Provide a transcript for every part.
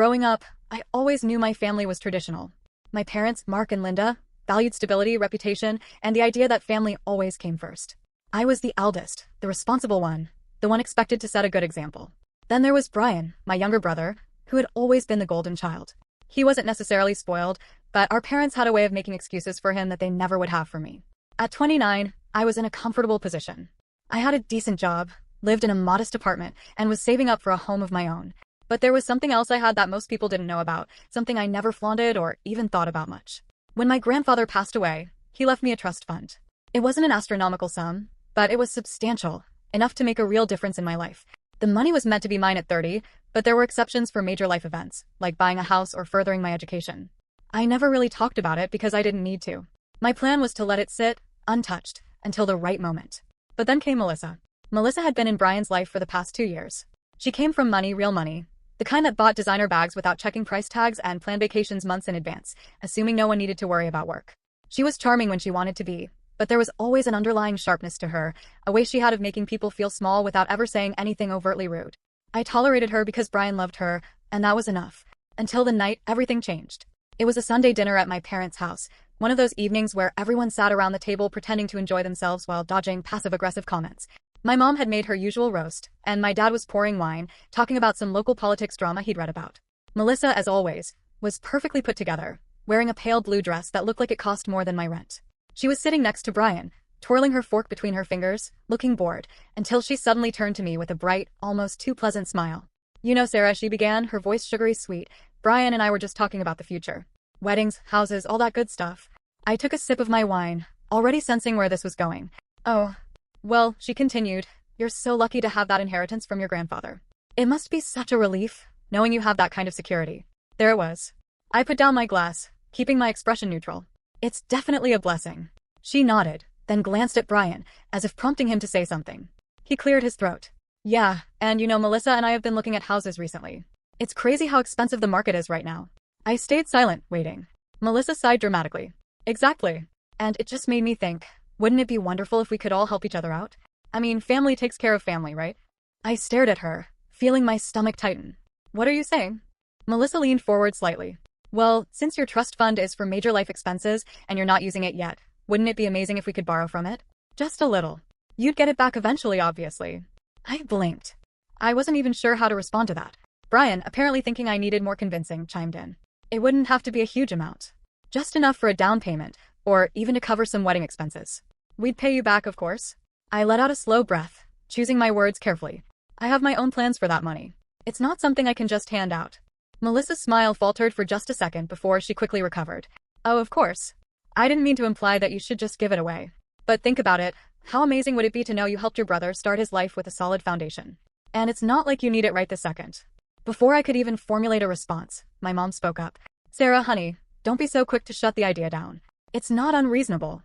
Growing up, I always knew my family was traditional. My parents, Mark and Linda, valued stability, reputation, and the idea that family always came first. I was the eldest, the responsible one, the one expected to set a good example. Then there was Brian, my younger brother, who had always been the golden child. He wasn't necessarily spoiled, but our parents had a way of making excuses for him that they never would have for me. At 29, I was in a comfortable position. I had a decent job, lived in a modest apartment, and was saving up for a home of my own. But there was something else I had that most people didn't know about, something I never flaunted or even thought about much. When my grandfather passed away, he left me a trust fund. It wasn't an astronomical sum, but it was substantial, enough to make a real difference in my life. The money was meant to be mine at 30, but there were exceptions for major life events, like buying a house or furthering my education. I never really talked about it because I didn't need to. My plan was to let it sit, untouched, until the right moment. But then came Melissa. Melissa had been in Brian's life for the past 2 years. She came from money, real money. The kind that bought designer bags without checking price tags and planned vacations months in advance, assuming no one needed to worry about work. She was charming when she wanted to be, but there was always an underlying sharpness to her, a way she had of making people feel small without ever saying anything overtly rude. I tolerated her because Brian loved her, and that was enough. Until the night everything changed. It was a Sunday dinner at my parents' house, one of those evenings where everyone sat around the table pretending to enjoy themselves while dodging passive-aggressive comments. My mom had made her usual roast, and my dad was pouring wine, talking about some local politics drama he'd read about. Melissa, as always, was perfectly put together, wearing a pale blue dress that looked like it cost more than my rent. She was sitting next to Brian, twirling her fork between her fingers, looking bored, until she suddenly turned to me with a bright, almost too pleasant smile. "You know, Sarah," she began, her voice sugary sweet, "Brian and I were just talking about the future. Weddings, houses, all that good stuff." I took a sip of my wine, already sensing where this was going. "Oh. Well," she continued, "you're so lucky to have that inheritance from your grandfather. It must be such a relief, knowing you have that kind of security." There it was. I put down my glass, keeping my expression neutral. "It's definitely a blessing." She nodded, then glanced at Brian, as if prompting him to say something. He cleared his throat. "Yeah, and you know, Melissa and I have been looking at houses recently. It's crazy how expensive the market is right now." I stayed silent, waiting. Melissa sighed dramatically. "Exactly. And it just made me think, wouldn't it be wonderful if we could all help each other out? I mean, family takes care of family, right?" I stared at her, feeling my stomach tighten. "What are you saying?" Melissa leaned forward slightly. "Well, since your trust fund is for major life expenses and you're not using it yet, wouldn't it be amazing if we could borrow from it? Just a little. You'd get it back eventually, obviously." I blinked. I wasn't even sure how to respond to that. Brian, apparently thinking I needed more convincing, chimed in. "It wouldn't have to be a huge amount. Just enough for a down payment, or even to cover some wedding expenses. We'd pay you back, of course." I let out a slow breath, choosing my words carefully. "I have my own plans for that money. It's not something I can just hand out." Melissa's smile faltered for just a second before she quickly recovered. "Oh, of course. I didn't mean to imply that you should just give it away. But think about it, how amazing would it be to know you helped your brother start his life with a solid foundation? And it's not like you need it right this second." Before I could even formulate a response, my mom spoke up. "Sarah, honey, don't be so quick to shut the idea down. It's not unreasonable."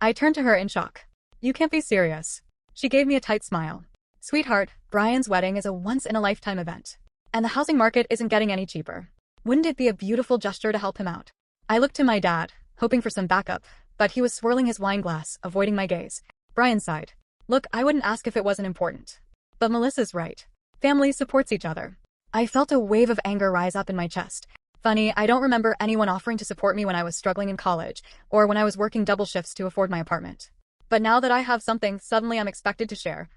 I turned to her in shock. "You can't be serious." She gave me a tight smile. "Sweetheart, Brian's wedding is a once-in-a-lifetime event. And the housing market isn't getting any cheaper. Wouldn't it be a beautiful gesture to help him out?" I looked to my dad, hoping for some backup, but he was swirling his wine glass, avoiding my gaze. Brian sighed. "Look, I wouldn't ask if it wasn't important. But Melissa's right. Family supports each other." I felt a wave of anger rise up in my chest. Funny, I don't remember anyone offering to support me when I was struggling in college, or when I was working double shifts to afford my apartment. But now that I have something, suddenly I'm expected to share.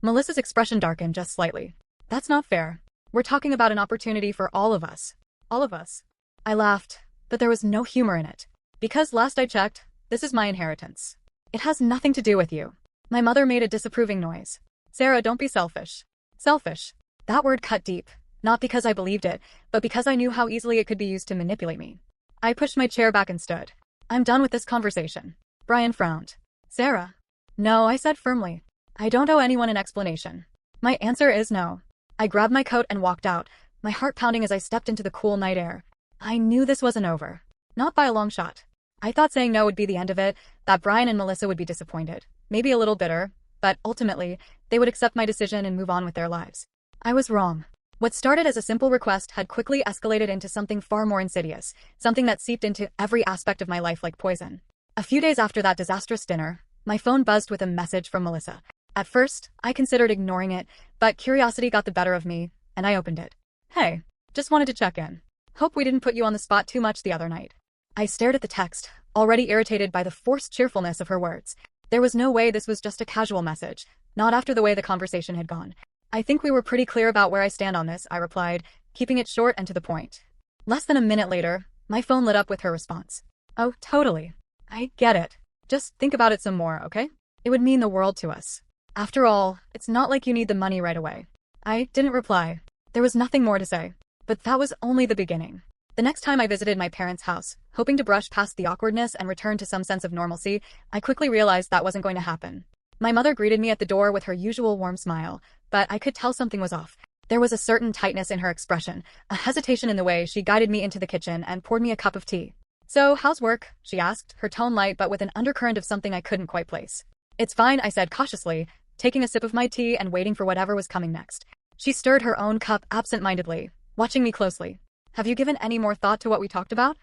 Melissa's expression darkened just slightly. "That's not fair. We're talking about an opportunity for all of us." "All of us?" I laughed, but there was no humor in it. "Because last I checked, this is my inheritance. It has nothing to do with you." My mother made a disapproving noise. "Sarah, don't be selfish." Selfish. That word cut deep, not because I believed it, but because I knew how easily it could be used to manipulate me. I pushed my chair back and stood. "I'm done with this conversation." Brian frowned. "Sarah." "No," I said firmly. "I don't owe anyone an explanation. My answer is no." I grabbed my coat and walked out, my heart pounding as I stepped into the cool night air. I knew this wasn't over. Not by a long shot. I thought saying no would be the end of it, that Brian and Melissa would be disappointed, maybe a little bitter, but ultimately, they would accept my decision and move on with their lives. I was wrong. What started as a simple request had quickly escalated into something far more insidious, something that seeped into every aspect of my life like poison. A few days after that disastrous dinner, my phone buzzed with a message from Melissa. At first, I considered ignoring it, but curiosity got the better of me, and I opened it. "Hey." Just wanted to check in. Hope we didn't put you on the spot too much the other night. I stared at the text, already irritated by the forced cheerfulness of her words. There was no way this was just a casual message, not after the way the conversation had gone. I think we were pretty clear about where I stand on this, I replied, keeping it short and to the point. Less than a minute later, my phone lit up with her response. Oh, totally. I get it. Just think about it some more, okay? It would mean the world to us. After all, it's not like you need the money right away. I didn't reply. There was nothing more to say. But that was only the beginning. The next time I visited my parents' house, hoping to brush past the awkwardness and return to some sense of normalcy, I quickly realized that wasn't going to happen. My mother greeted me at the door with her usual warm smile, but I could tell something was off. There was a certain tightness in her expression, a hesitation in the way she guided me into the kitchen and poured me a cup of tea. So, how's work? She asked, her tone light but with an undercurrent of something I couldn't quite place. It's fine, I said cautiously, taking a sip of my tea and waiting for whatever was coming next. She stirred her own cup absent-mindedly, watching me closely. Have you given any more thought to what we talked about?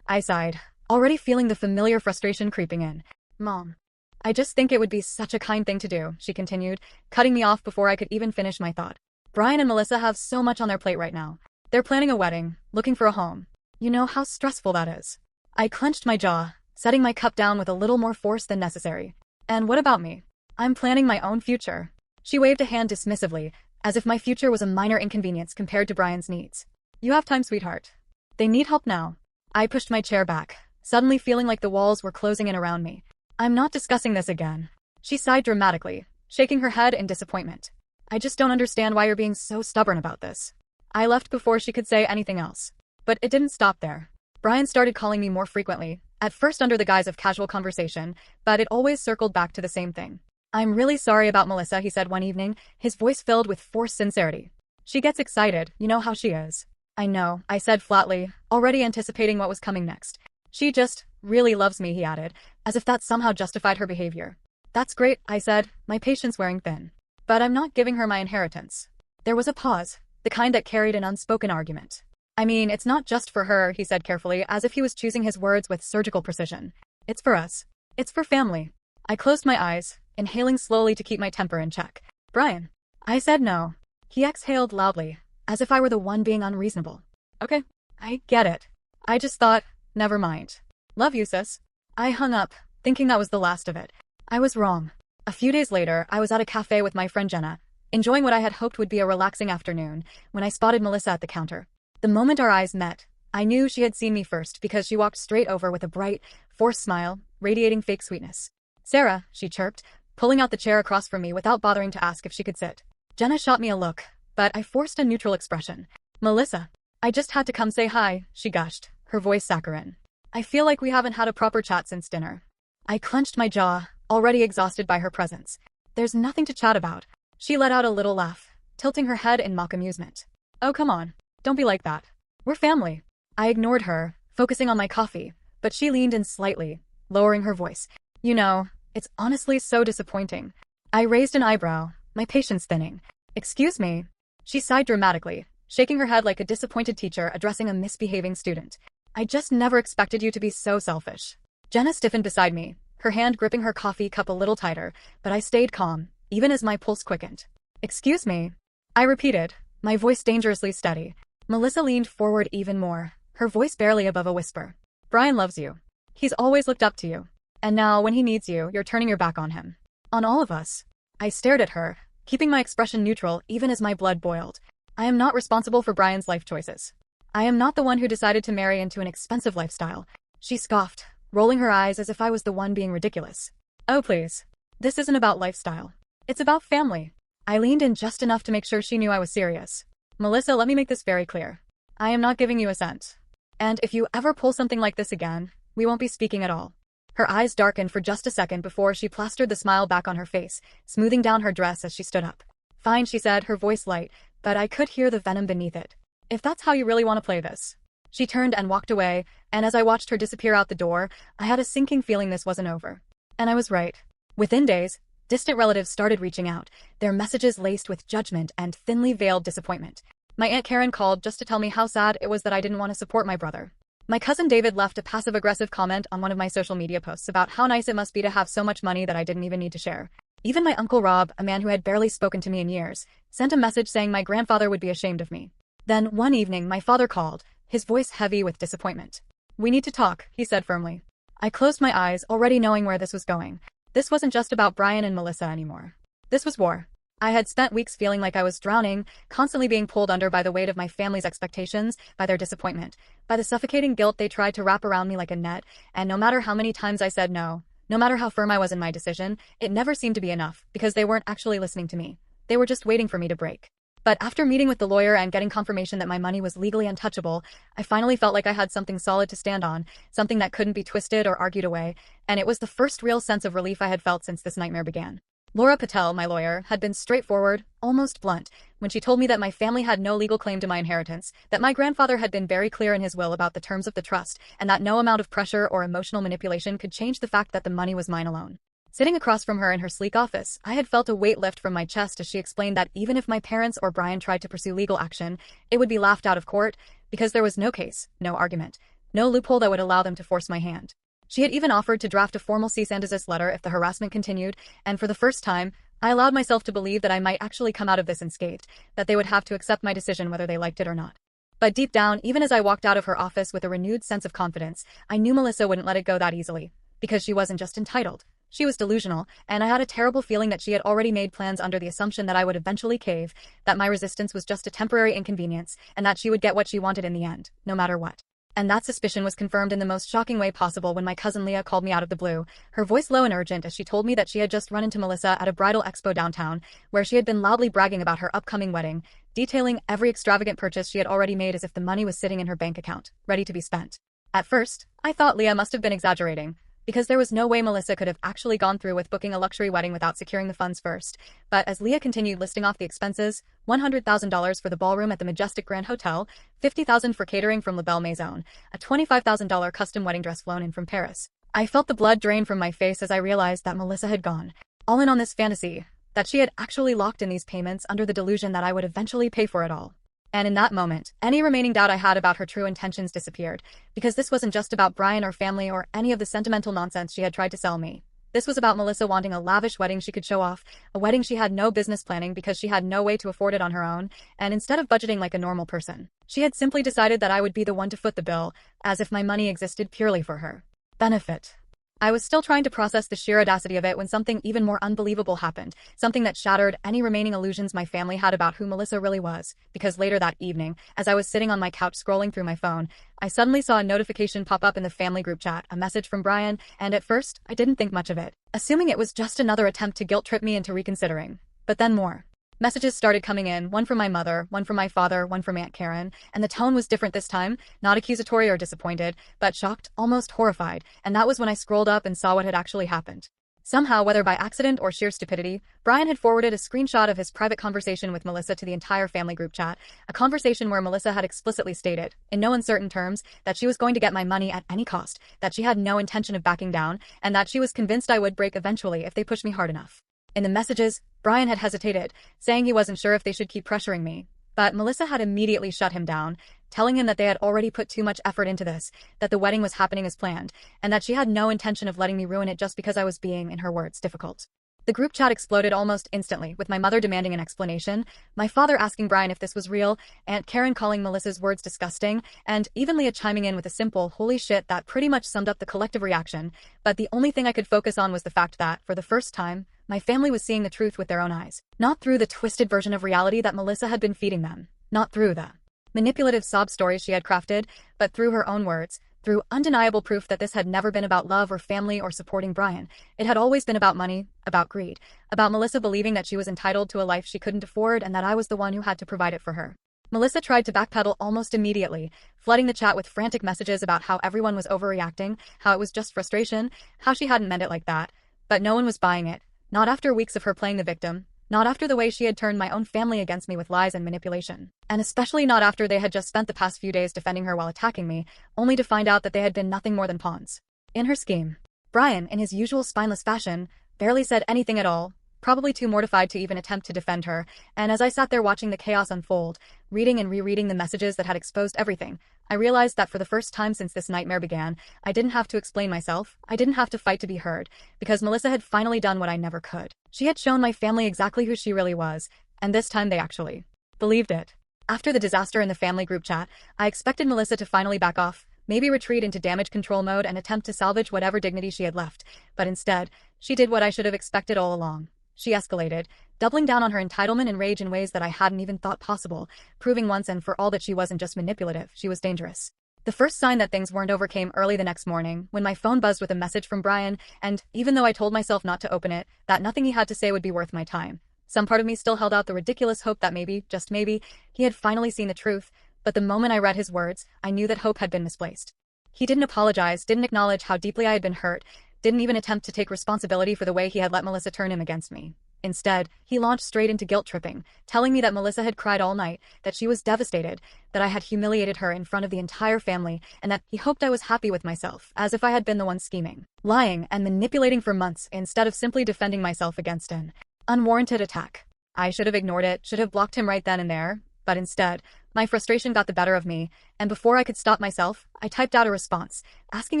I sighed, already feeling the familiar frustration creeping in. Mom. I just think it would be such a kind thing to do, she continued, cutting me off before I could even finish my thought. Brian and Melissa have so much on their plate right now. They're planning a wedding, looking for a home. You know how stressful that is. I clenched my jaw, setting my cup down with a little more force than necessary. And what about me? I'm planning my own future. She waved a hand dismissively, as if my future was a minor inconvenience compared to Brian's needs. You have time, sweetheart. They need help now. I pushed my chair back, suddenly feeling like the walls were closing in around me. I'm not discussing this again. She sighed dramatically, shaking her head in disappointment. I just don't understand why you're being so stubborn about this. I left before she could say anything else. But it didn't stop there. Brian started calling me more frequently, at first under the guise of casual conversation, but it always circled back to the same thing. I'm really sorry about Melissa, he said one evening, his voice filled with forced sincerity. She gets excited, you know how she is. I know, I said flatly, already anticipating what was coming next. She just really loves me, he added, as if that somehow justified her behavior. That's great, I said, my patience wearing thin. But I'm not giving her my inheritance. There was a pause, the kind that carried an unspoken argument. I mean, it's not just for her, he said carefully, as if he was choosing his words with surgical precision. It's for us. It's for family. I closed my eyes, inhaling slowly to keep my temper in check. Brian. I said no. He exhaled loudly, as if I were the one being unreasonable. Okay, I get it. I just thought, never mind. Love you, sis. I hung up, thinking that was the last of it. I was wrong. A few days later, I was at a cafe with my friend Jenna, enjoying what I had hoped would be a relaxing afternoon, when I spotted Melissa at the counter. The moment our eyes met, I knew she had seen me first because she walked straight over with a bright, forced smile, radiating fake sweetness. Sarah, she chirped, pulling out the chair across from me without bothering to ask if she could sit. Jenna shot me a look, but I forced a neutral expression. Melissa. I just had to come say hi, she gushed, her voice saccharine. I feel like we haven't had a proper chat since dinner. I clenched my jaw, already exhausted by her presence. There's nothing to chat about. She let out a little laugh, tilting her head in mock amusement. Oh, come on. Don't be like that. We're family. I ignored her, focusing on my coffee, but she leaned in slightly, lowering her voice. You know, it's honestly so disappointing. I raised an eyebrow, my patience thinning. Excuse me. She sighed dramatically, shaking her head like a disappointed teacher addressing a misbehaving student. I just never expected you to be so selfish. Jenna stiffened beside me, her hand gripping her coffee cup a little tighter, but I stayed calm, even as my pulse quickened. Excuse me. I repeated, my voice dangerously steady. Melissa leaned forward even more, her voice barely above a whisper. Brian loves you. He's always looked up to you. And now, when he needs you, you're turning your back on him. On all of us. I stared at her, keeping my expression neutral even as my blood boiled. I am not responsible for Brian's life choices. I am not the one who decided to marry into an expensive lifestyle. She scoffed, rolling her eyes as if I was the one being ridiculous. Oh please. This isn't about lifestyle. It's about family. I leaned in just enough to make sure she knew I was serious. Melissa, let me make this very clear. I am not giving you a cent. And if you ever pull something like this again, we won't be speaking at all. Her eyes darkened for just a second before she plastered the smile back on her face, smoothing down her dress as she stood up. Fine, she said, her voice light, but I could hear the venom beneath it. If that's how you really want to play this. She turned and walked away, and as I watched her disappear out the door, I had a sinking feeling this wasn't over. And I was right. Within days, distant relatives started reaching out, their messages laced with judgment and thinly veiled disappointment. My Aunt Karen called just to tell me how sad it was that I didn't want to support my brother. My cousin David left a passive-aggressive comment on one of my social media posts about how nice it must be to have so much money that I didn't even need to share. Even my Uncle Rob, a man who had barely spoken to me in years, sent a message saying my grandfather would be ashamed of me. Then one evening my father called, his voice heavy with disappointment. "We need to talk," he said firmly. I closed my eyes, already knowing where this was going. This wasn't just about Brian and Melissa anymore. This was war. I had spent weeks feeling like I was drowning, constantly being pulled under by the weight of my family's expectations, by their disappointment, by the suffocating guilt they tried to wrap around me like a net, and no matter how many times I said no, no matter how firm I was in my decision, it never seemed to be enough, because they weren't actually listening to me. They were just waiting for me to break. But after meeting with the lawyer and getting confirmation that my money was legally untouchable, I finally felt like I had something solid to stand on, something that couldn't be twisted or argued away, and it was the first real sense of relief I had felt since this nightmare began. Laura Patel, my lawyer, had been straightforward, almost blunt, when she told me that my family had no legal claim to my inheritance, that my grandfather had been very clear in his will about the terms of the trust, and that no amount of pressure or emotional manipulation could change the fact that the money was mine alone. Sitting across from her in her sleek office, I had felt a weight lift from my chest as she explained that even if my parents or Brian tried to pursue legal action, it would be laughed out of court, because there was no case, no argument, no loophole that would allow them to force my hand. She had even offered to draft a formal cease and desist letter if the harassment continued, and for the first time, I allowed myself to believe that I might actually come out of this unscathed, that they would have to accept my decision whether they liked it or not. But deep down, even as I walked out of her office with a renewed sense of confidence, I knew Melissa wouldn't let it go that easily, because she wasn't just entitled. She was delusional, and I had a terrible feeling that she had already made plans under the assumption that I would eventually cave, that my resistance was just a temporary inconvenience, and that she would get what she wanted in the end, no matter what. And that suspicion was confirmed in the most shocking way possible when my cousin Leah called me out of the blue, her voice low and urgent as she told me that she had just run into Melissa at a bridal expo downtown, where she had been loudly bragging about her upcoming wedding, detailing every extravagant purchase she had already made as if the money was sitting in her bank account, ready to be spent. At first, I thought Leah must have been exaggerating, because there was no way Melissa could have actually gone through with booking a luxury wedding without securing the funds first. But as Leah continued listing off the expenses, $100,000 for the ballroom at the Majestic Grand Hotel, $50,000 for catering from La Belle Maison, a $25,000 custom wedding dress flown in from Paris, I felt the blood drain from my face as I realized that Melissa had gone all in on this fantasy, that she had actually locked in these payments under the delusion that I would eventually pay for it all. And in that moment, any remaining doubt I had about her true intentions disappeared, because this wasn't just about Brian or family or any of the sentimental nonsense she had tried to sell me. This was about Melissa wanting a lavish wedding she could show off, a wedding she had no business planning because she had no way to afford it on her own, and instead of budgeting like a normal person, she had simply decided that I would be the one to foot the bill, as if my money existed purely for her benefit. I was still trying to process the sheer audacity of it when something even more unbelievable happened, something that shattered any remaining illusions my family had about who Melissa really was, because later that evening, as I was sitting on my couch scrolling through my phone, I suddenly saw a notification pop up in the family group chat, a message from Brian, and at first, I didn't think much of it, assuming it was just another attempt to guilt-trip me into reconsidering. But then more messages started coming in, one from my mother, one from my father, one from Aunt Karen, and the tone was different this time, not accusatory or disappointed, but shocked, almost horrified, and that was when I scrolled up and saw what had actually happened. Somehow, whether by accident or sheer stupidity, Brian had forwarded a screenshot of his private conversation with Melissa to the entire family group chat, a conversation where Melissa had explicitly stated, in no uncertain terms, that she was going to get my money at any cost, that she had no intention of backing down, and that she was convinced I would break eventually if they pushed me hard enough. In the messages, Brian had hesitated, saying he wasn't sure if they should keep pressuring me, but Melissa had immediately shut him down, telling him that they had already put too much effort into this, that the wedding was happening as planned, and that she had no intention of letting me ruin it just because I was being, in her words, difficult. The group chat exploded almost instantly, with my mother demanding an explanation, my father asking Brian if this was real, Aunt Karen calling Melissa's words disgusting, and even Leah chiming in with a simple, holy shit that pretty much summed up the collective reaction, but the only thing I could focus on was the fact that, for the first time, my family was seeing the truth with their own eyes, not through the twisted version of reality that Melissa had been feeding them, not through the manipulative sob stories she had crafted, but through her own words, through undeniable proof that this had never been about love or family or supporting Brian. It had always been about money, about greed, about Melissa believing that she was entitled to a life she couldn't afford and that I was the one who had to provide it for her. Melissa tried to backpedal almost immediately, flooding the chat with frantic messages about how everyone was overreacting, how it was just frustration, how she hadn't meant it like that. But no one was buying it, not after weeks of her playing the victim, not after the way she had turned my own family against me with lies and manipulation, and especially not after they had just spent the past few days defending her while attacking me, only to find out that they had been nothing more than pawns in her scheme. Brian, in his usual spineless fashion, barely said anything at all, probably too mortified to even attempt to defend her, and as I sat there watching the chaos unfold, reading and rereading the messages that had exposed everything, I realized that for the first time since this nightmare began, I didn't have to explain myself, I didn't have to fight to be heard, because Melissa had finally done what I never could. She had shown my family exactly who she really was, and this time they actually believed it. After the disaster in the family group chat, I expected Melissa to finally back off, maybe retreat into damage control mode and attempt to salvage whatever dignity she had left, but instead, she did what I should have expected all along. She escalated, doubling down on her entitlement and rage in ways that I hadn't even thought possible, proving once and for all that she wasn't just manipulative, she was dangerous. The first sign that things weren't over came early the next morning, when my phone buzzed with a message from Brian, and even though I told myself not to open it, that nothing he had to say would be worth my time, some part of me still held out the ridiculous hope that maybe, just maybe, he had finally seen the truth, but the moment I read his words, I knew that hope had been misplaced. He didn't apologize, didn't acknowledge how deeply I had been hurt, didn't even attempt to take responsibility for the way he had let Melissa turn him against me. Instead, he launched straight into guilt-tripping, telling me that Melissa had cried all night, that she was devastated, that I had humiliated her in front of the entire family, and that he hoped I was happy with myself, as if I had been the one scheming, lying, and manipulating for months instead of simply defending myself against an unwarranted attack. I should have ignored it, should have blocked him right then and there, but instead, my frustration got the better of me, and before I could stop myself, I typed out a response, asking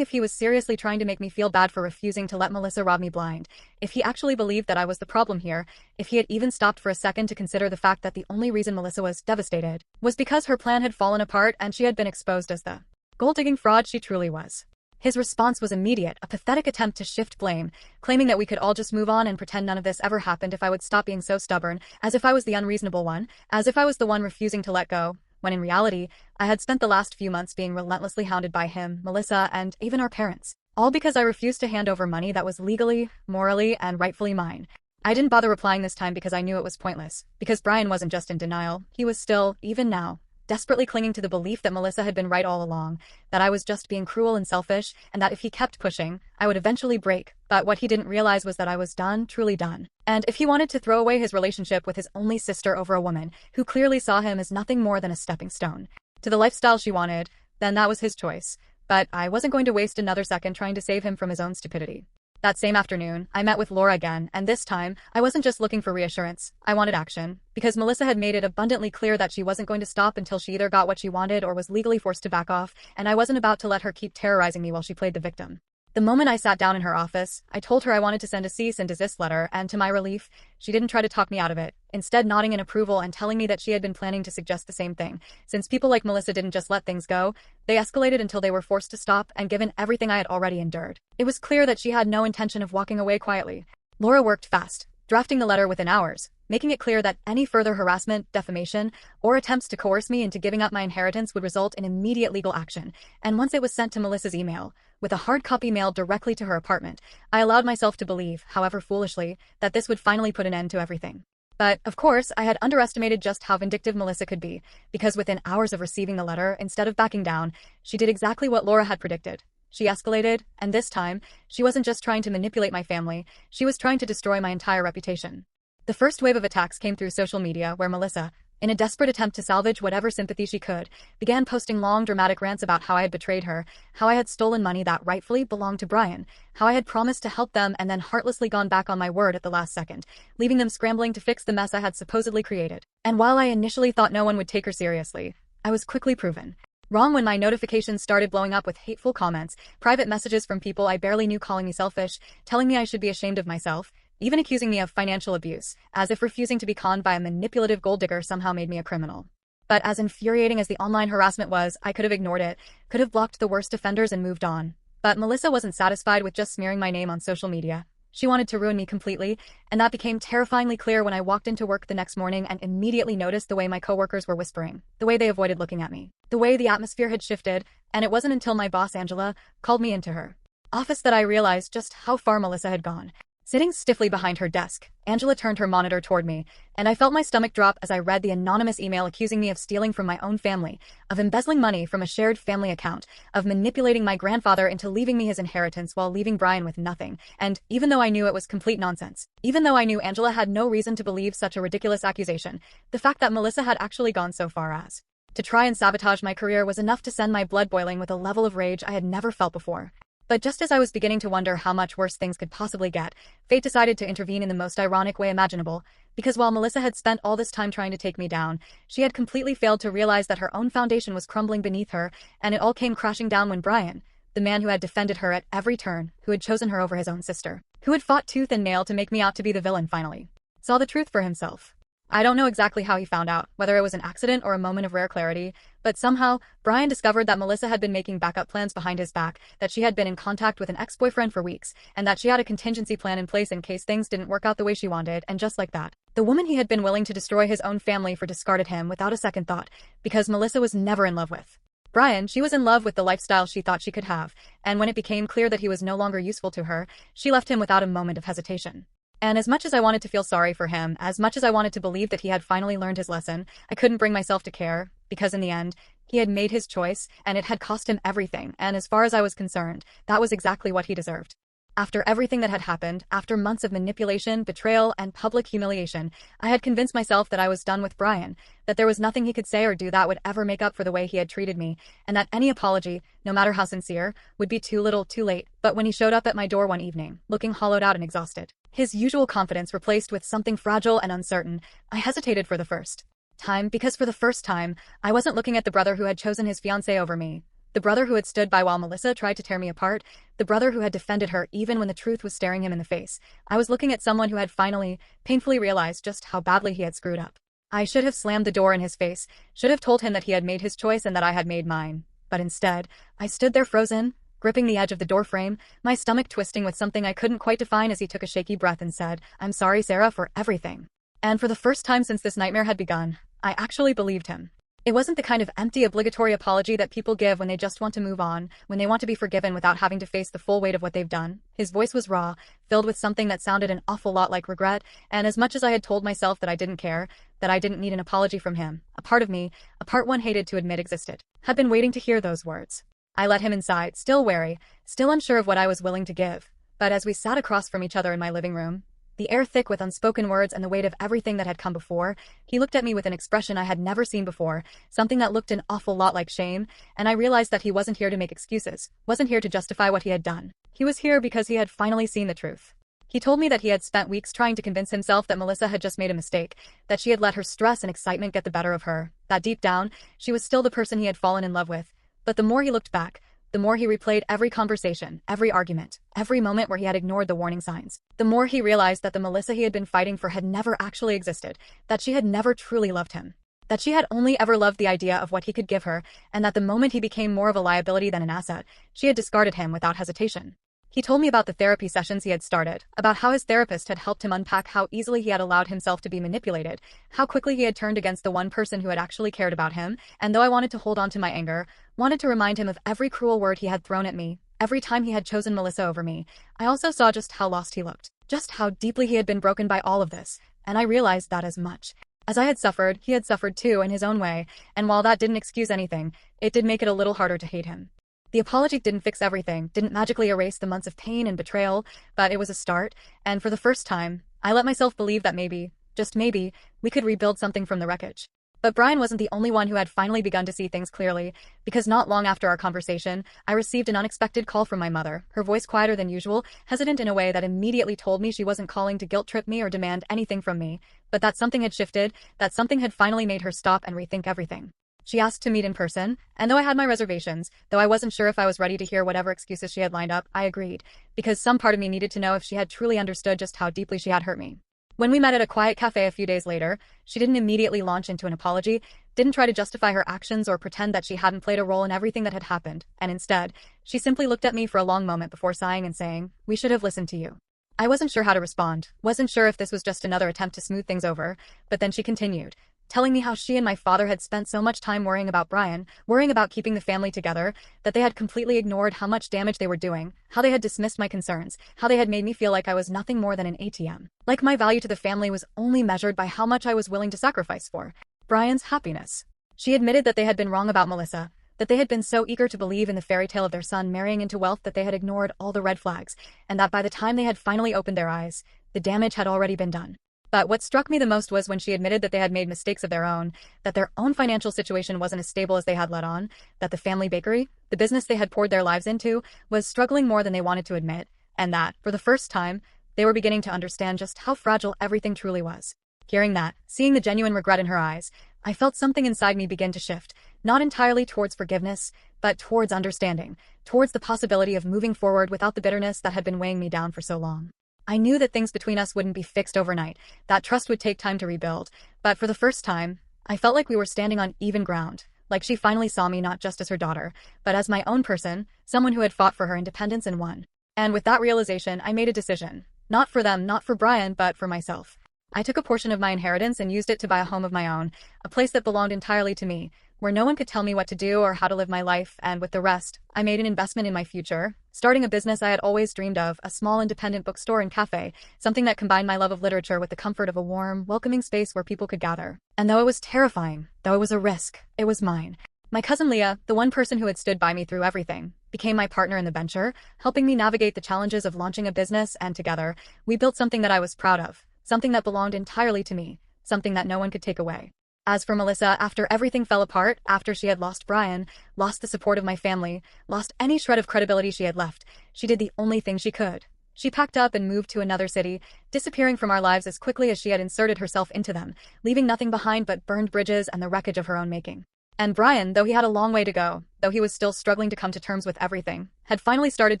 if he was seriously trying to make me feel bad for refusing to let Melissa rob me blind, if he actually believed that I was the problem here, if he had even stopped for a second to consider the fact that the only reason Melissa was devastated was because her plan had fallen apart and she had been exposed as the gold-digging fraud she truly was. His response was immediate, a pathetic attempt to shift blame, claiming that we could all just move on and pretend none of this ever happened if I would stop being so stubborn, as if I was the unreasonable one, as if I was the one refusing to let go, when in reality, I had spent the last few months being relentlessly hounded by him, Melissa, and even our parents, all because I refused to hand over money that was legally, morally, and rightfully mine. I didn't bother replying this time because I knew it was pointless, because Brian wasn't just in denial, he was still, even now, desperately clinging to the belief that Melissa had been right all along, that I was just being cruel and selfish, and that if he kept pushing, I would eventually break, but what he didn't realize was that I was done, truly done. And if he wanted to throw away his relationship with his only sister over a woman who clearly saw him as nothing more than a stepping stone to the lifestyle she wanted, then that was his choice, but I wasn't going to waste another second trying to save him from his own stupidity. That same afternoon, I met with Laura again, and this time, I wasn't just looking for reassurance, I wanted action, because Melissa had made it abundantly clear that she wasn't going to stop until she either got what she wanted or was legally forced to back off, and I wasn't about to let her keep terrorizing me while she played the victim. The moment I sat down in her office, I told her I wanted to send a cease and desist letter, and to my relief, she didn't try to talk me out of it, instead nodding in approval and telling me that she had been planning to suggest the same thing. Since people like Melissa didn't just let things go, they escalated until they were forced to stop, and given everything I had already endured, it was clear that she had no intention of walking away quietly. Laura worked fast, drafting the letter within hours, making it clear that any further harassment, defamation, or attempts to coerce me into giving up my inheritance would result in immediate legal action, and once it was sent to Melissa's email, with a hard copy mailed directly to her apartment, I allowed myself to believe, however foolishly, that this would finally put an end to everything. But, of course, I had underestimated just how vindictive Melissa could be, because within hours of receiving the letter, instead of backing down, she did exactly what Laura had predicted. She escalated, and this time, she wasn't just trying to manipulate my family, she was trying to destroy my entire reputation. The first wave of attacks came through social media, where Melissa, in a desperate attempt to salvage whatever sympathy she could, began posting long dramatic rants about how I had betrayed her, how I had stolen money that rightfully belonged to Brian, how I had promised to help them and then heartlessly gone back on my word at the last second, leaving them scrambling to fix the mess I had supposedly created. And while I initially thought no one would take her seriously, I was quickly proven wrong when my notifications started blowing up with hateful comments, private messages from people I barely knew calling me selfish, telling me I should be ashamed of myself, even accusing me of financial abuse, as if refusing to be conned by a manipulative gold digger somehow made me a criminal. But as infuriating as the online harassment was, I could have ignored it, could have blocked the worst offenders and moved on. But Melissa wasn't satisfied with just smearing my name on social media. She wanted to ruin me completely, and that became terrifyingly clear when I walked into work the next morning and immediately noticed the way my coworkers were whispering, the way they avoided looking at me, the way the atmosphere had shifted, and it wasn't until my boss, Angela, called me into her office that I realized just how far Melissa had gone. Sitting stiffly behind her desk, Angela turned her monitor toward me, and I felt my stomach drop as I read the anonymous email accusing me of stealing from my own family, of embezzling money from a shared family account, of manipulating my grandfather into leaving me his inheritance while leaving Brian with nothing, and even though I knew it was complete nonsense, even though I knew Angela had no reason to believe such a ridiculous accusation, the fact that Melissa had actually gone so far as to try and sabotage my career was enough to send my blood boiling with a level of rage I had never felt before. But just as I was beginning to wonder how much worse things could possibly get, fate decided to intervene in the most ironic way imaginable, because while Melissa had spent all this time trying to take me down, she had completely failed to realize that her own foundation was crumbling beneath her, and it all came crashing down when Brian, the man who had defended her at every turn, who had chosen her over his own sister, who had fought tooth and nail to make me out to be the villain finally, saw the truth for himself. I don't know exactly how he found out, whether it was an accident or a moment of rare clarity, but somehow, Brian discovered that Melissa had been making backup plans behind his back, that she had been in contact with an ex-boyfriend for weeks, and that she had a contingency plan in place in case things didn't work out the way she wanted, and just like that, the woman he had been willing to destroy his own family for discarded him without a second thought, because Melissa was never in love with Brian. She was in love with the lifestyle she thought she could have, and when it became clear that he was no longer useful to her, she left him without a moment of hesitation. And as much as I wanted to feel sorry for him, as much as I wanted to believe that he had finally learned his lesson, I couldn't bring myself to care, because in the end, he had made his choice, and it had cost him everything, and as far as I was concerned, that was exactly what he deserved. After everything that had happened, after months of manipulation, betrayal, and public humiliation, I had convinced myself that I was done with Brian, that there was nothing he could say or do that would ever make up for the way he had treated me, and that any apology, no matter how sincere, would be too little, too late. But when he showed up at my door one evening, looking hollowed out and exhausted, his usual confidence replaced with something fragile and uncertain, I hesitated for the first time, because for the first time, I wasn't looking at the brother who had chosen his fiancée over me. The brother who had stood by while Melissa tried to tear me apart, the brother who had defended her even when the truth was staring him in the face. I was looking at someone who had finally, painfully realized just how badly he had screwed up. I should have slammed the door in his face, should have told him that he had made his choice and that I had made mine. But instead, I stood there frozen, gripping the edge of the doorframe, my stomach twisting with something I couldn't quite define as he took a shaky breath and said, "I'm sorry, Sarah, for everything." And for the first time since this nightmare had begun, I actually believed him. It wasn't the kind of empty, obligatory apology that people give when they just want to move on, when they want to be forgiven without having to face the full weight of what they've done. His voice was raw, filled with something that sounded an awful lot like regret, and as much as I had told myself that I didn't care, that I didn't need an apology from him, a part of me, a part one hated to admit existed, had been waiting to hear those words. I let him inside, still wary, still unsure of what I was willing to give. But as we sat across from each other in my living room, the air thick with unspoken words and the weight of everything that had come before, he looked at me with an expression I had never seen before, something that looked an awful lot like shame, and I realized that he wasn't here to make excuses, wasn't here to justify what he had done. He was here because he had finally seen the truth. He told me that he had spent weeks trying to convince himself that Melissa had just made a mistake, that she had let her stress and excitement get the better of her, that deep down, she was still the person he had fallen in love with. But the more he looked back, the more he replayed every conversation, every argument, every moment where he had ignored the warning signs, the more he realized that the Melissa he had been fighting for had never actually existed, that she had never truly loved him, that she had only ever loved the idea of what he could give her, and that the moment he became more of a liability than an asset, she had discarded him without hesitation. He told me about the therapy sessions he had started, about how his therapist had helped him unpack how easily he had allowed himself to be manipulated, how quickly he had turned against the one person who had actually cared about him, and though I wanted to hold on to my anger, wanted to remind him of every cruel word he had thrown at me, every time he had chosen Melissa over me, I also saw just how lost he looked, just how deeply he had been broken by all of this, and I realized that as much as I had suffered, he had suffered too in his own way, and while that didn't excuse anything, it did make it a little harder to hate him. The apology didn't fix everything, didn't magically erase the months of pain and betrayal, but it was a start, and for the first time, I let myself believe that maybe, just maybe, we could rebuild something from the wreckage. But Brian wasn't the only one who had finally begun to see things clearly, because not long after our conversation, I received an unexpected call from my mother, her voice quieter than usual, hesitant in a way that immediately told me she wasn't calling to guilt-trip me or demand anything from me, but that something had shifted, that something had finally made her stop and rethink everything. She asked to meet in person, and though I had my reservations, though I wasn't sure if I was ready to hear whatever excuses she had lined up, I agreed, because some part of me needed to know if she had truly understood just how deeply she had hurt me. When we met at a quiet cafe a few days later, she didn't immediately launch into an apology, didn't try to justify her actions or pretend that she hadn't played a role in everything that had happened, and instead, she simply looked at me for a long moment before sighing and saying, "We should have listened to you." I wasn't sure how to respond, wasn't sure if this was just another attempt to smooth things over, but then she continued, telling me how she and my father had spent so much time worrying about Brian, worrying about keeping the family together, that they had completely ignored how much damage they were doing, how they had dismissed my concerns, how they had made me feel like I was nothing more than an ATM. Like my value to the family was only measured by how much I was willing to sacrifice for Brian's happiness. She admitted that they had been wrong about Melissa, that they had been so eager to believe in the fairy tale of their son marrying into wealth that they had ignored all the red flags, and that by the time they had finally opened their eyes, the damage had already been done. But what struck me the most was when she admitted that they had made mistakes of their own, that their own financial situation wasn't as stable as they had let on, that the family bakery, the business they had poured their lives into, was struggling more than they wanted to admit, and that, for the first time, they were beginning to understand just how fragile everything truly was. Hearing that, seeing the genuine regret in her eyes, I felt something inside me begin to shift, not entirely towards forgiveness, but towards understanding, towards the possibility of moving forward without the bitterness that had been weighing me down for so long. I knew that things between us wouldn't be fixed overnight, that trust would take time to rebuild, but for the first time, I felt like we were standing on even ground, like she finally saw me not just as her daughter, but as my own person, someone who had fought for her independence and won. And with that realization, I made a decision. Not for them, not for Brian, but for myself. I took a portion of my inheritance and used it to buy a home of my own, a place that belonged entirely to me, where no one could tell me what to do or how to live my life, and with the rest, I made an investment in my future, starting a business I had always dreamed of, a small independent bookstore and cafe, something that combined my love of literature with the comfort of a warm, welcoming space where people could gather. And though it was terrifying, though it was a risk, it was mine. My cousin Leah, the one person who had stood by me through everything, became my partner in the venture, helping me navigate the challenges of launching a business, and together, we built something that I was proud of, something that belonged entirely to me, something that no one could take away. As for Melissa, after everything fell apart, after she had lost Brian, lost the support of my family, lost any shred of credibility she had left, she did the only thing she could. She packed up and moved to another city, disappearing from our lives as quickly as she had inserted herself into them, leaving nothing behind but burned bridges and the wreckage of her own making. And Brian, though he had a long way to go, though he was still struggling to come to terms with everything, had finally started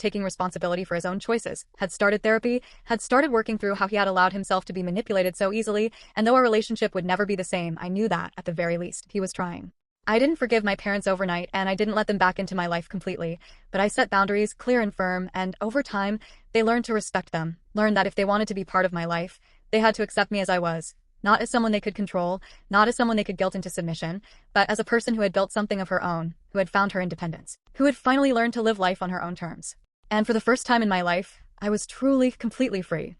taking responsibility for his own choices, had started therapy, had started working through how he had allowed himself to be manipulated so easily, and though our relationship would never be the same, I knew that, at the very least, he was trying. I didn't forgive my parents overnight, and I didn't let them back into my life completely, but I set boundaries, clear and firm, and over time, they learned to respect them, learned that if they wanted to be part of my life, they had to accept me as I was. Not as someone they could control, not as someone they could guilt into submission, but as a person who had built something of her own, who had found her independence, who had finally learned to live life on her own terms. And for the first time in my life, I was truly, completely free.